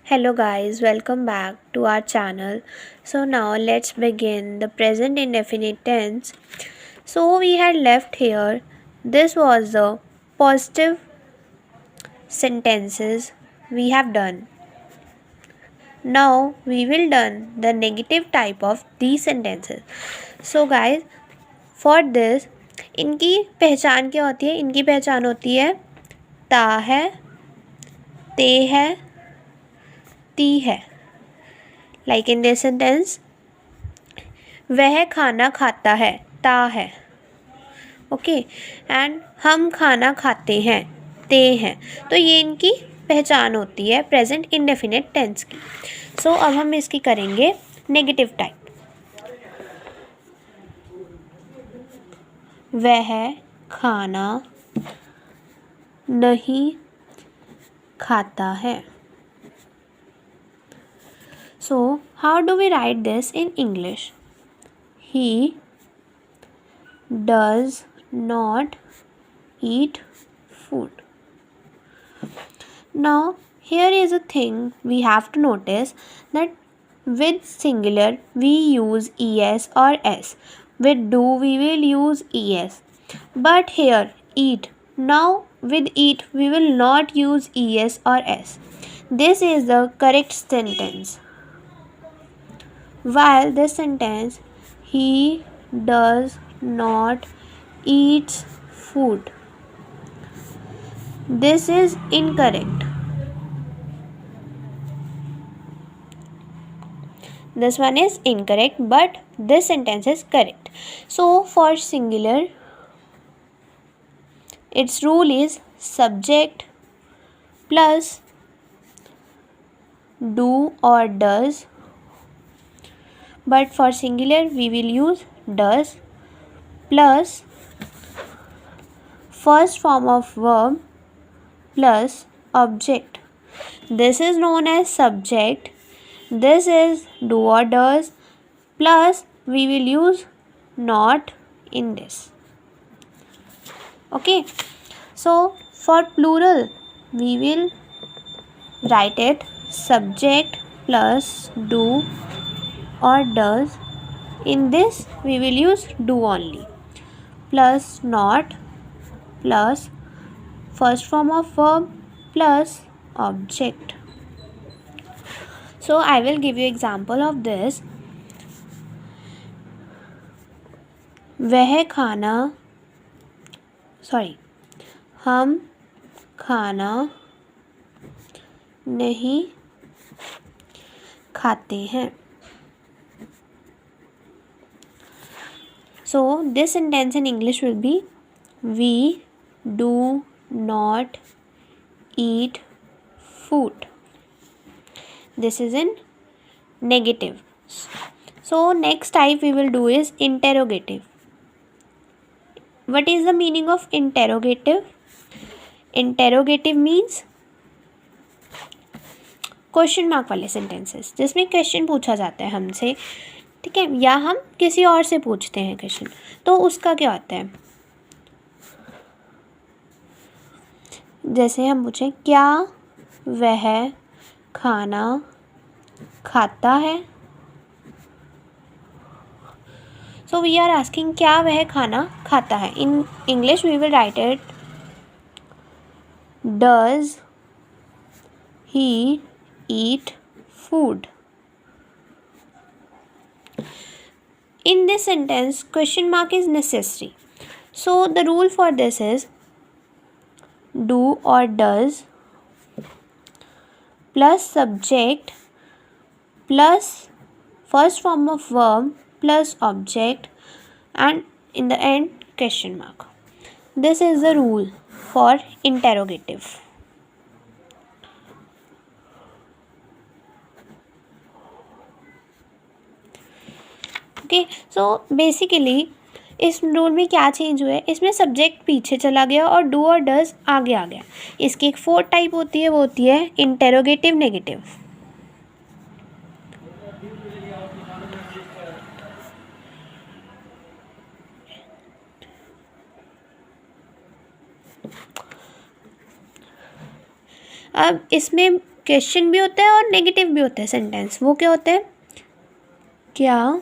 Hello guys, welcome back to our channel. So now let's begin the present indefinite tense. So we had left here, this was the positive sentences we have done. Now we will done the negative type of these sentences. So guys, for this इनकी पहचान क्या होती है? इनकी पहचान होती है ता है, ते है, ती है. Like in this sentence, वह खाना खाता है, ता है. ओके एंड हम खाना खाते हैं, ते हैं. तो ये इनकी पहचान होती है प्रेजेंट इंडेफिनिट टेंस की. सो अब हम इसकी करेंगे नेगेटिव टाइप. वह खाना नहीं खाता है. So how do we write this in English? He does not eat food. Now here is a thing we have to notice, that with singular we use es or s, with do we will use es, but here eat, now with eat we will not use es or s. This is the correct sentence. While this sentence, he does not eats food, this is incorrect. This one is incorrect, but this sentence is correct. So for singular, its rule is subject plus do or does, but for singular we will use does plus first form of verb plus object. This is known as subject. This is do or does plus we will use not in this. Okay, so for plural we will write it subject plus do or does. In this we will use do only plus not plus first form of verb plus object. So I will give you example of this. वह खाना हम खाना नहीं खाते हैं. So this sentence in English will be we do not eat food. This is in negative. So next type we will do is interrogative. What is the meaning of interrogative? Interrogative means question mark वाले sentences जिसमें question पूछा जाता है हमसे, ठीक है, या हम किसी और से पूछते हैं क्वेश्चन, तो उसका क्या होता है? जैसे हम पूछें क्या वह खाना खाता है. सो वी आर आस्किंग क्या वह खाना खाता है. In English we will write it does he eat food. In this sentence question mark is necessary, so the rule for this is do or does plus subject plus first form of verb plus object and in the end question mark. This is the rule for interrogative. Okay, so basically इस rule में क्या change हुआ है, इसमें subject पीछे चला गया और डू और डज आगे आ गया. इसकी एक फोर्थ टाइप होती है, वो होती है इंटेरोगेटिव नेगेटिव. अब इसमें क्वेश्चन भी होता है और नेगेटिव भी होता है सेंटेंस। वो क्या होता है? क्या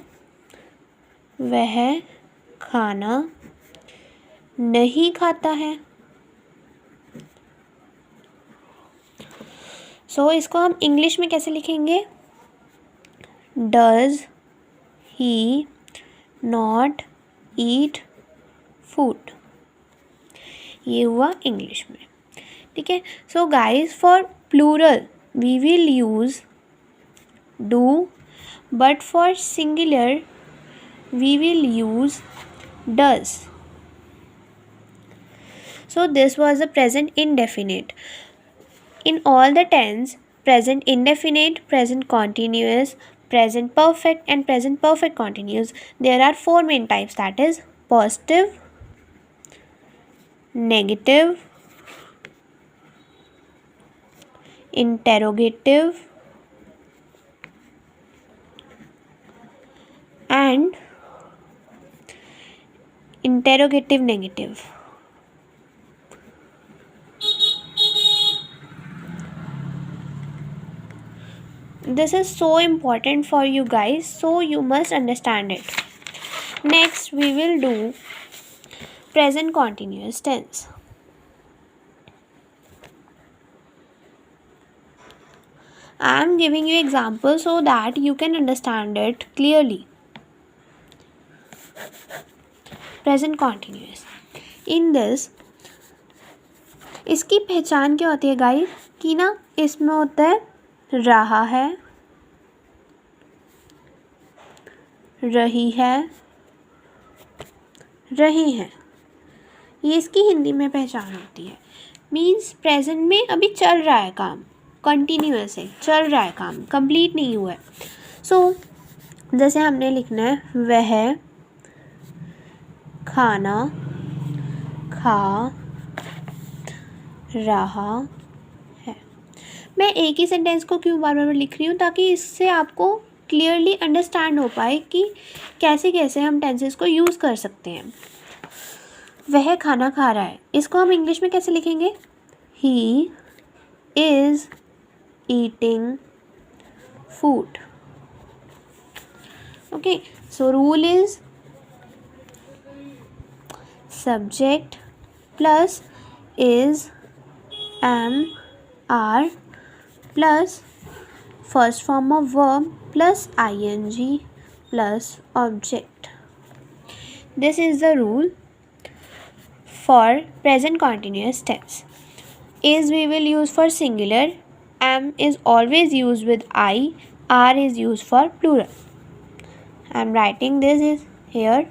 वह खाना नहीं खाता है? सो इसको हम इंग्लिश में कैसे लिखेंगे? Does he not eat food. ये हुआ इंग्लिश में, ठीक है। So guys, for plural we will use do, but for singular we will use does. So this was the present indefinite. In all the tense, present indefinite, present continuous, present perfect and present perfect continuous, there are four main types, that is positive, negative, interrogative and interrogative negative. This is so important for you guys, so you must understand it. Next we will do present continuous tense. I am giving you examples so that you can understand it clearly. Present continuous. In this, इसकी पहचान क्या होती है guys? कि ना इसमें होता है रहा है, रही है, रही है। ये इसकी हिंदी में पहचान होती है। मीन्स प्रेजेंट में अभी चल रहा है काम, कंटिन्यूअस है, चल रहा है काम, कंप्लीट नहीं हुआ है। सो जैसे हमने लिखना है वह खाना खा रहा है। मैं एक ही सेंटेंस को क्यों बार बार लिख रही हूँ? ताकि इससे आपको क्लियरली अंडरस्टैंड हो पाए कि कैसे कैसे हम टेंसेस को यूज़ कर सकते हैं। वह खाना खा रहा है, इसको हम इंग्लिश में कैसे लिखेंगे? He is eating food. Okay, so rule is subject plus is, am, are plus first form of verb plus ing plus object. This is the rule for present continuous tense. Is we will use for singular, am is always used with I, are is used for plural. I am writing this is here.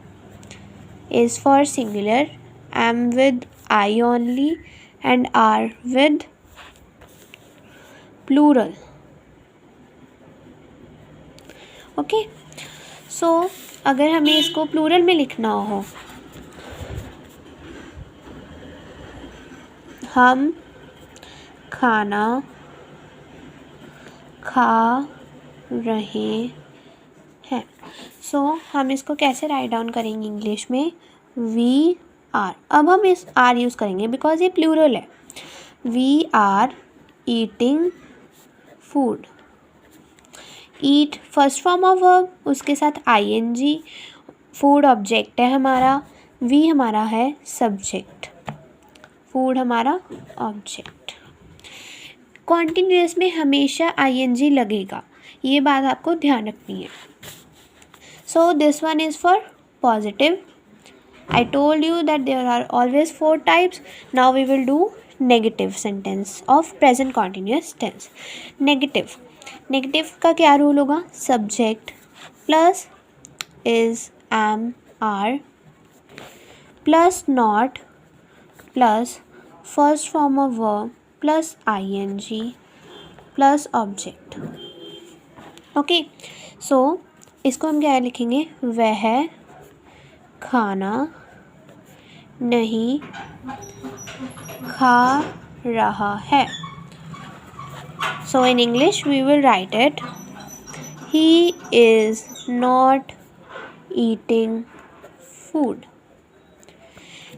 Is for singular, am with I only and are with plural. Okay, so अगर हमें इसको plural में लिखना हो, हम खाना खा रहे हैं। सो हम इसको कैसे राइट डाउन करेंगे इंग्लिश में? We are. अब हम इस आर यूज़ करेंगे बिकॉज ये प्लूरल है। We are eating food. Eat first form of verb, उसके साथ ing, फूड ऑब्जेक्ट है हमारा, वी हमारा है सब्जेक्ट, फूड हमारा ऑब्जेक्ट। कॉन्टिन्यूअस में हमेशा ing लगेगा, ये बात आपको ध्यान रखनी है। So this one is for positive. I told you that there are always 4 types. Now we will do negative sentence of present continuous tense. Negative. Negative का क्या रूल होगा? Subject plus is, am, are plus not plus first form of verb plus ing plus object. Okay. So इसको हम क्या लिखेंगे? वह खाना नहीं खा रहा है। So in English we will write it, he is not eating food.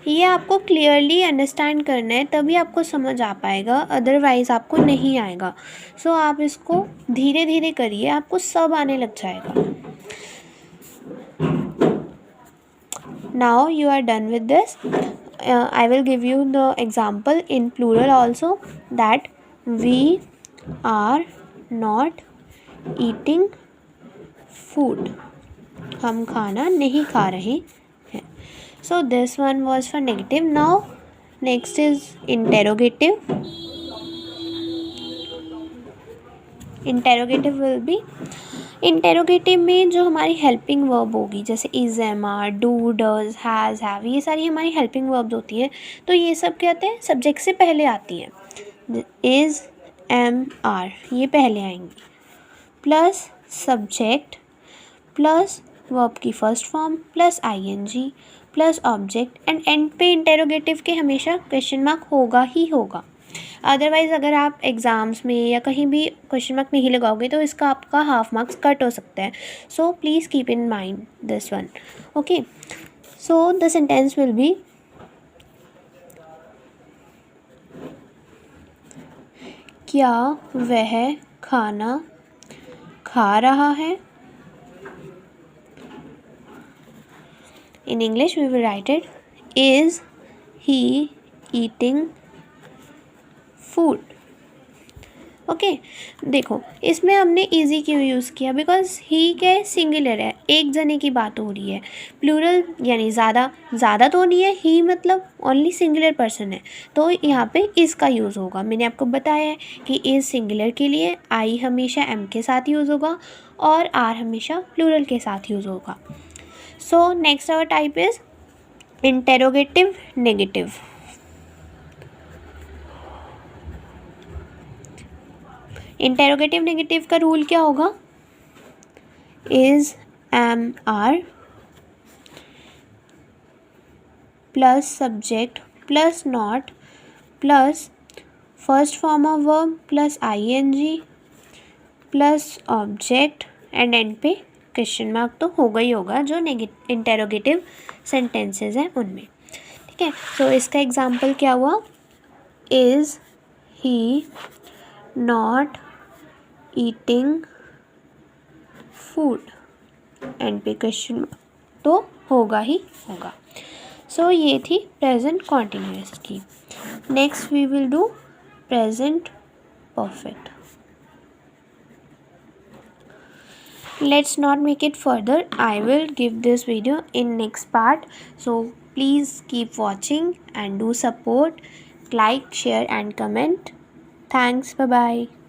ये आपको क्लियरली अंडरस्टैंड करना है, तभी आपको समझ आ पाएगा, अदरवाइज़ आपको नहीं आएगा। सो आप इसको धीरे धीरे करिए, आपको सब आने लग जाएगा। Now you are done with this. I will give you the example in plural also, that we are not eating food. हम खाना नहीं खा रहे हैं. So this one was for negative. Now next is interrogative. Interrogative will be, interrogative में जो हमारी helping verb होगी, जैसे is, am, are, do, does, has, have, ये सारी हमारी हेल्पिंग वर्ब्स होती हैं. तो ये सब क्या आते हैं, सब्जेक्ट से पहले आती हैं. इज़, एम, आर ये पहले आएंगी, प्लस सब्जेक्ट प्लस वर्ब की first form plus ING plus object, end पे इंटेरोगेटिव के हमेशा क्वेश्चन मार्क होगा ही होगा. अदरवाइज़ अगर आप एग्ज़ाम्स में या कहीं भी क्वेश्चन मार्क नहीं लगाओगे तो इसका आपका हाफ मार्क्स कट हो सकता है. So please keep in mind this one. Okay, so the sentence will be, क्या वह खाना खा रहा है. In English we will write it, is he eating food. Okay, देखो इसमें हमने ईजी क्यों यूज़ किया, बिकॉज ही क्या है, सिंगुलर है, एक जने की बात हो रही है. प्लूरल यानी ज़्यादा तो नहीं है, ही मतलब ओनली सिंगुलर पर्सन है, तो यहाँ पे इज़ का यूज़ होगा. मैंने आपको बताया है कि इज़ सिंगुलर के लिए आई हमेशा एम के साथ यूज़ होगा और आर हमेशा प्लूरल के साथ यूज़ होगा. So next our type is interrogative negative. Interrogative negative का रूल क्या होगा, is, am, are plus subject plus not plus first form of verb plus ING plus object end end पे question mark तो होगा ही होगा जो इंटेरोगेटिव सेंटेंसेस हैं उनमें. ठीक है, सो इसका एग्जांपल क्या हुआ, is he not eating food, end पे क्वेश्चन तो होगा ही होगा. सो ये थी प्रेजेंट कॉन्टिन्यूअस की. Next we will do present perfect. Let's not make it further. I will give this video in next part. So please keep watching and do support, like, share and comment. Thanks. Bye bye.